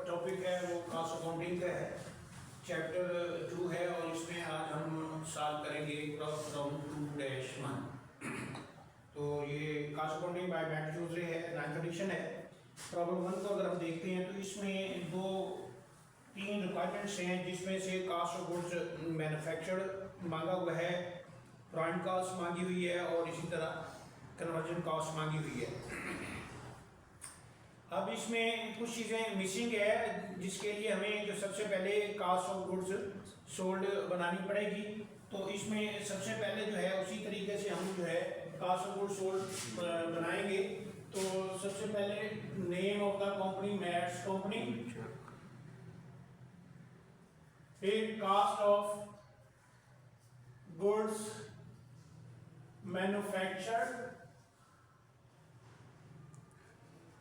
Topic है वो cost accounting का है, चैप्टर 2 है और इसमें आज हम सॉल्व करेंगे प्रॉब्लम 2-1। तो ये कॉस्ट अकाउंटिंग बाय मैथ्यूजरे है, 9th एडिशन है। प्रॉब्लम 1 को अगर हम देखते हैं तो इसमें तीन रिक्वायरमेंट्स हैं, जिसमें से कॉस्ट ऑफ गुड्स मैन्युफैक्चर्ड मांगा हुआ है, प्राइम कॉस्ट मांगी हुई है और इसी तरह कन्वर्जन कॉस्ट मांगी हुई है। अब इसमें कुछ चीज़ें मिसिंग है, जिसके लिए हमें जो सबसे पहले कॉस्ट ऑफ गुड्स सोल्ड बनानी पड़ेगी। तो इसमें सबसे पहले जो है उसी तरीके से हम जो है कॉस्ट ऑफ गुड्स सोल्ड बनाएंगे। तो सबसे पहले name of the company Mats company, फिर cost of goods manufactured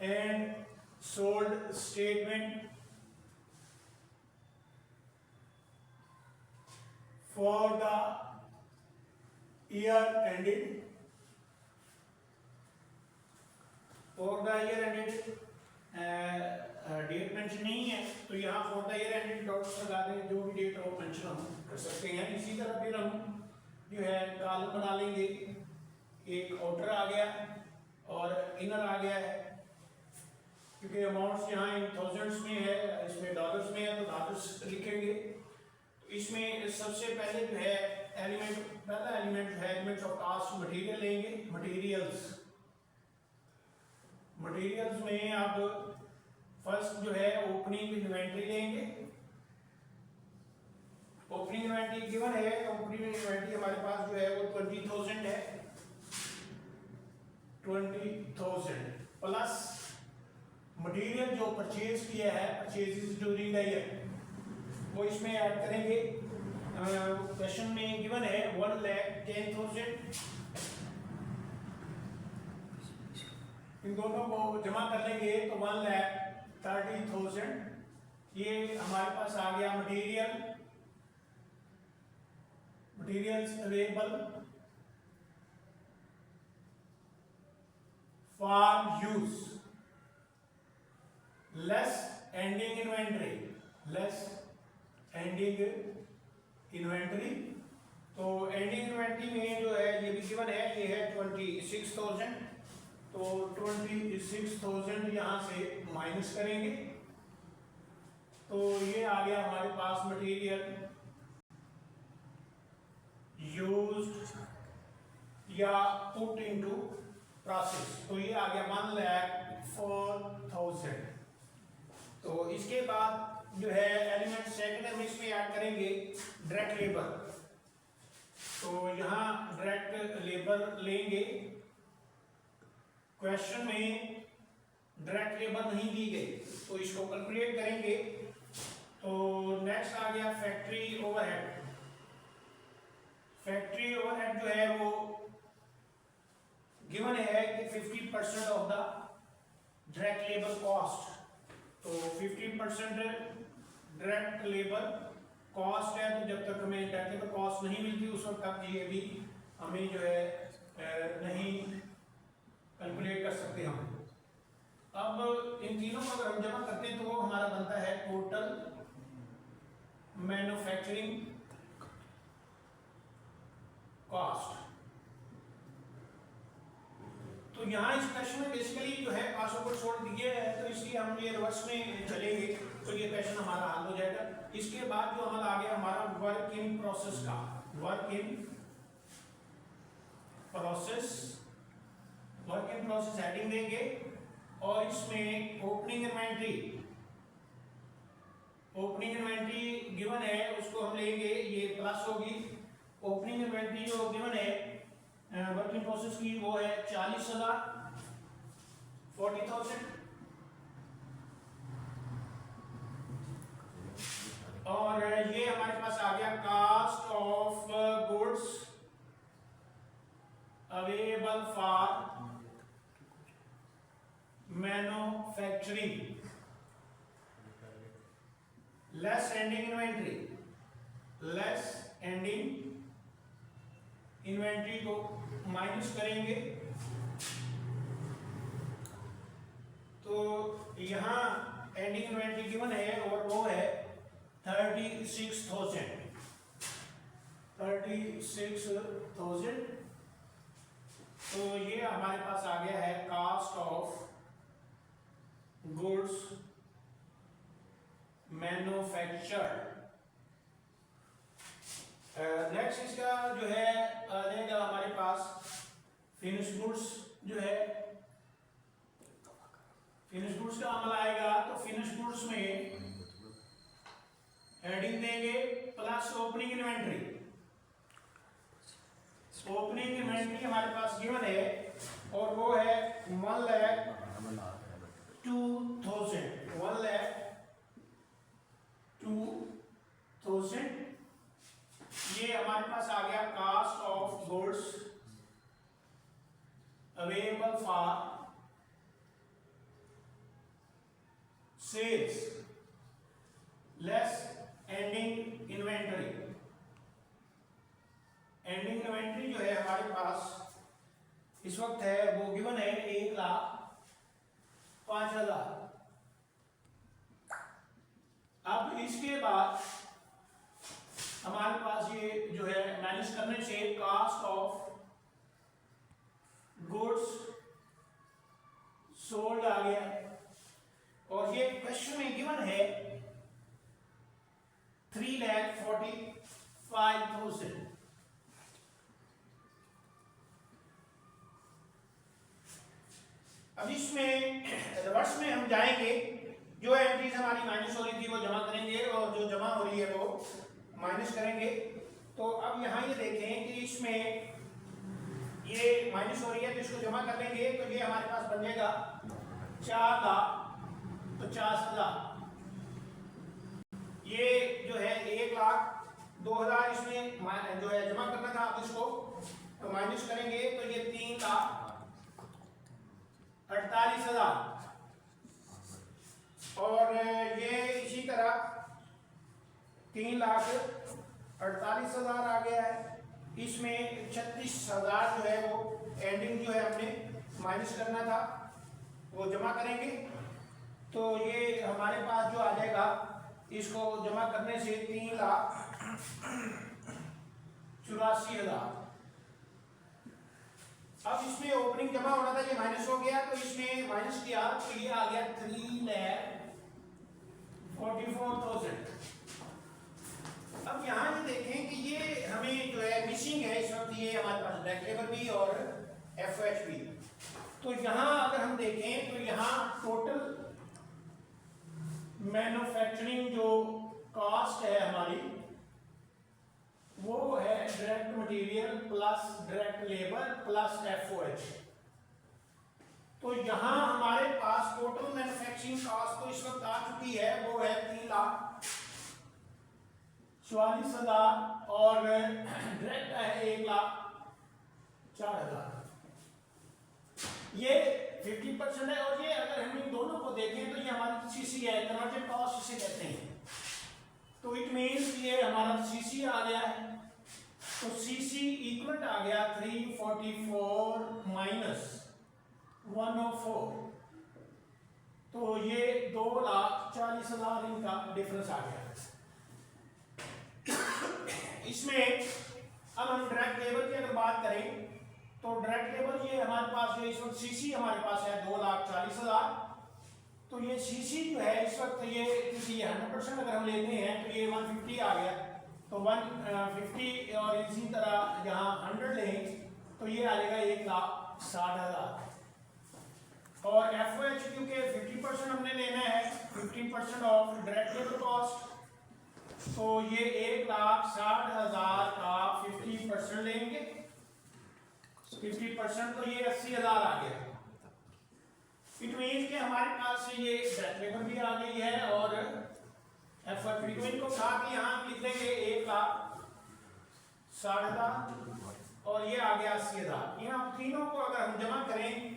and sold statement for the year ended, date mention नहीं है तो यहाँ for the year ended dots लगा दें, जो भी डेट हो मेंशन हम कर सकते हैं। इसी तरह फिर हम जो है कॉलम बना लेंगे, एक आउटर आ गया और इनर आ गया है, क्योंकि अमाउंट्स यहाँ इन थाउजेंड्स में है, इसमें डॉलर्स में है तो डॉलर्स लिखेंगे। तो इसमें सबसे पहले जो है पहला एलिमेंट है एलिमेंट्स ऑफ कॉस्ट मटेरियल लेंगे। मटेरियल्स में अब फर्स्ट जो है ओपनिंग इन्वेंट्री लेंगे। ओपनिंग इन्वेंट्री गिवन है, ओपनिंग इन्वेंट्री हमारे पास जो है वो 20,000 है, 20,000 प्लस मटेरियल जो परचेज किया है, परचेजेस ड्यूरिंग द ईयर, वो इसमें ऐड करेंगे। क्वेश्चन में गिवन है 1,10,000, इन दोनों को जमा कर लेंगे तो 1,30,000। ये हमारे पास आ गया materials available for use, less ending inventory. तो एंडिंग इन्वेंटरी में जो है ये भी गिवन है, ये है 26,000। तो 26,000 यहाँ से माइनस करेंगे तो ये आ गया हमारे पास मटेरियल यूज्ड या पुट इनटू प्रोसेस। तो ये आ गया 1,04,000। तो इसके बाद जो है एलिमेंट सेकंड हम इसमें ऐड करेंगे डायरेक्ट लेबर। तो यहाँ डायरेक्ट लेबर लेंगे। क्वेश्चन में डायरेक्ट लेबर नहीं दी गई तो इसको कैलकुलेट करेंगे। तो नेक्स्ट आ गया फैक्ट्री ओवरहेड। फैक्ट्री ओवरहेड जो है वो गिवन है कि 50% of the direct labour cost. तो 50% डायरेक्ट लेबर कॉस्ट है, तो जब तक हमें डायरेक्ट लेबर कॉस्ट नहीं मिलती उस वक्त तक ये भी हमें जो है नहीं कैलकुलेट कर सकते हम। अब इन तीनों को अगर हम जमा करते हैं तो वो हमारा बनता है टोटल मैन्युफैक्चरिंग कॉस्ट। तो यहाँ इस क्वेश्चन में बेसिकली जो है कॉस्ट ऑफ गुड्स सोल्ड दिए है, तो इसलिए हम ये रिवर्स में चलेंगे तो ये क्वेश्चन हमारा हल हो जाएगा। इसके बाद जो हमारा आ गया हमारा वर्क इन प्रोसेस का, वर्क इन प्रोसेस हेडिंग देंगे और इसमें ओपनिंग इन्वेंट्री गिवन है उसको हम लेंगे, ये प्लस होगी। ओपनिंग इन्वेंट्री जो गिवन है वर्क इन प्रोसेस की वो है 40,000, 40,000। और ये हमारे पास आ गया cost of goods available for manufacturing, less ending inventory को माइनस करेंगे। तो यहाँ एंडिंग इन्वेंट्री गिवन है और वो है 36,000। तो ये हमारे पास आ गया है cost of goods manufactured. Next इसका जो है रहेगा हमारे पास फिनिश गुड्स जो है, फिनिश गुड्स का अमल आएगा तो फिनिश गुड्स में हेडिंग देंगे plus opening inventory. Opening inventory हमारे पास गिवन है और वो है 1,02,000। ये हमारे पास आ गया cost of goods available for sales less ending inventory. Ending inventory जो है हमारे पास इस वक्त है वो गिवन है 1,05,000। अब इसके बाद हमारे पास ये जो है मैनेज करने से कास्ट ऑफ गुड्स सोल्ड आ गया और ये क्वेश्चन में गिवन है 3,45,000। अब इसमें रिवर्स में हम जाएंगे, जो एंट्रीज हमारी माइनस हो रही थी वो जमा करेंगे और जो जमा हो रही है वो माइनस करेंगे। तो अब यहाँ ये देखें कि इसमें ये माइनस हो रही है तो इसको जमा कर लेंगे तो ये हमारे पास बन जाएगा 4,50,000। ये जो है 1,02,000 इसमें जो है जमा करना था, अब इसको तो माइनस करेंगे तो ये 3,48,000 और ये इसी तरह 3,48,000 आ गया है। इसमें 36,000 जो है वो एंडिंग जो है हमने माइनस करना था वो जमा करेंगे तो ये हमारे पास जो आ जाएगा इसको जमा करने से 3,84,000। अब इसमें ओपनिंग जमा होना था, ये माइनस हो गया तो इसमें माइनस किया तो ये आ गया 3,44,000। अब यहाँ ये देखें कि ये हमें जो है मिसिंग है इस वक्त, ये हमारे पास डायरेक्ट लेबर भी और एफएच भी। तो यहाँ अगर हम देखें तो यहाँ टोटल मैन्युफैक्चरिंग जो कॉस्ट है हमारी वो है direct material plus direct labour plus FOH. तो यहाँ हमारे पास टोटल मैन्युफैक्चरिंग कॉस्ट तो इस वक्त आ चुकी है वो है 3,44,000 और डायरेक्ट है 1,04,000। ये 50% है और ये अगर हम इन दोनों को देखें तो ये हमारी सीसी है, कन्वर्टेड कॉस्ट इसे कहते हैं। तो इट मीन्स ये हमारा सीसी आ गया है तो सीसी इक्वल आ गया 344 माइनस 104 तो ये 2,40,000 इनका डिफरेंस आ गया। इसमें अब हम डायरेक्ट लेबर की अगर बात करें तो डायरेक्ट लेबर ये हमारे पास जो इस वक्त सीसी हमारे पास है 2,40,000। तो ये सीसी जो है इस वक्त ये क्योंकि ये 100% अगर हम लेते हैं तो ये 150 आ गया तो 150 और इसी तरह यहाँ 100 लें तो ये आ जाएगा 1,60,000। और एफओएच क्योंकि 50% हमने लेना है 50% ऑफ डायरेक्ट लेबर कॉस्ट तो ये 1,60,000 का 50% लेंगे 50% तो ये 80,000 आ गया। इट मीन्स कि हमारे पास ये डायरेक्ट लेबर भी आ गई है और एफर्ट भी। इनको कहा कि यहाँ लिख देंगे 1,60,000 और ये आ गया 80,000। यहाँ तीनों को अगर हम जमा करें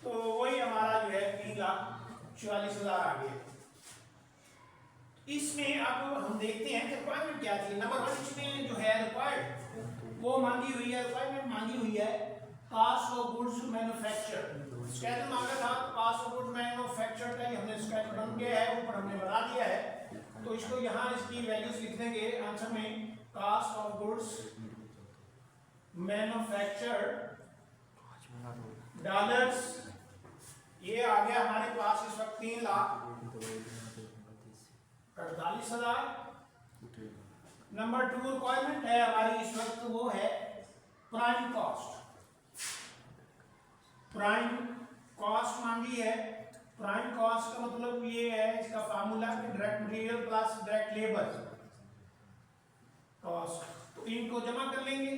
तो वही हमारा जो है 3,44,000 आ गया। इसमें अब हम देखते हैं रिक्वायरमेंट क्या थी। नंबर 1 इसमें जो है रिक्वायर्ड वो मांगी हुई है, रिक्वायरमेंट मांगी हुई है cost of goods manufacture. Schedule मांगा था, कॉस्ट ऑफ गुड्स मैन्युफैक्चर्ड का हमने स्केड्यूल बन गया है, ऊपर हमने बना दिया है। तो इसको यहाँ इसकी वैल्यूज लिख देंगे आंसर में, cost of goods manufactured dollars, ये आ गया हमारे पास इस वक्त 3,48,000। नंबर 2 रिक्वायरमेंट है हमारी इस वक्त, वो है प्राइम कॉस्ट। प्राइम कॉस्ट मांगी है। प्राइम कॉस्ट का मतलब ये है, इसका फार्मूला कि direct material plus direct labour cost. तो इनको जमा कर लेंगे।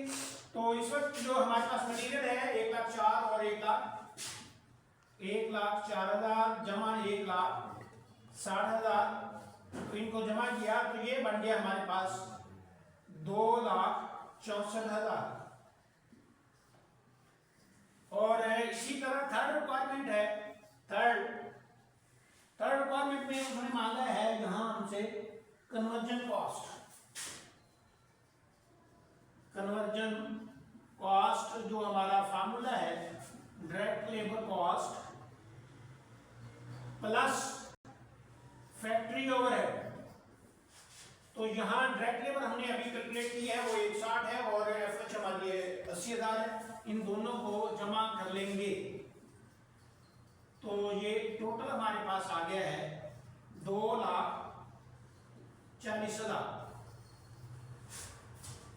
तो इस वक्त जो हमारे पास मटेरियल है 1,04,000 और 1,04,000 जमा 1,60,000, तो इनको जमा किया तो ये बन गया हमारे पास 2,64,000। और इसी तरह थर्ड रिक्वायरमेंट है। थर्ड रिक्वायरमेंट में उन्होंने मांगा है यहां हमसे कन्वर्जन कॉस्ट। कन्वर्जन कॉस्ट जो हमारा फार्मूला है direct labour cost plus factory overhead. तो यहाँ डायरेक्ट लेबर हमने अभी कैलकुलेट की है, वो 160 है और एफएच हमारी 80,000 है। इन दोनों को जमा कर लेंगे तो ये टोटल हमारे पास आ गया है 2,40,000।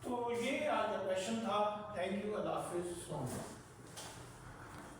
तो ये आज का क्वेश्चन था। थैंक यू, अल्लाह हाफिज़।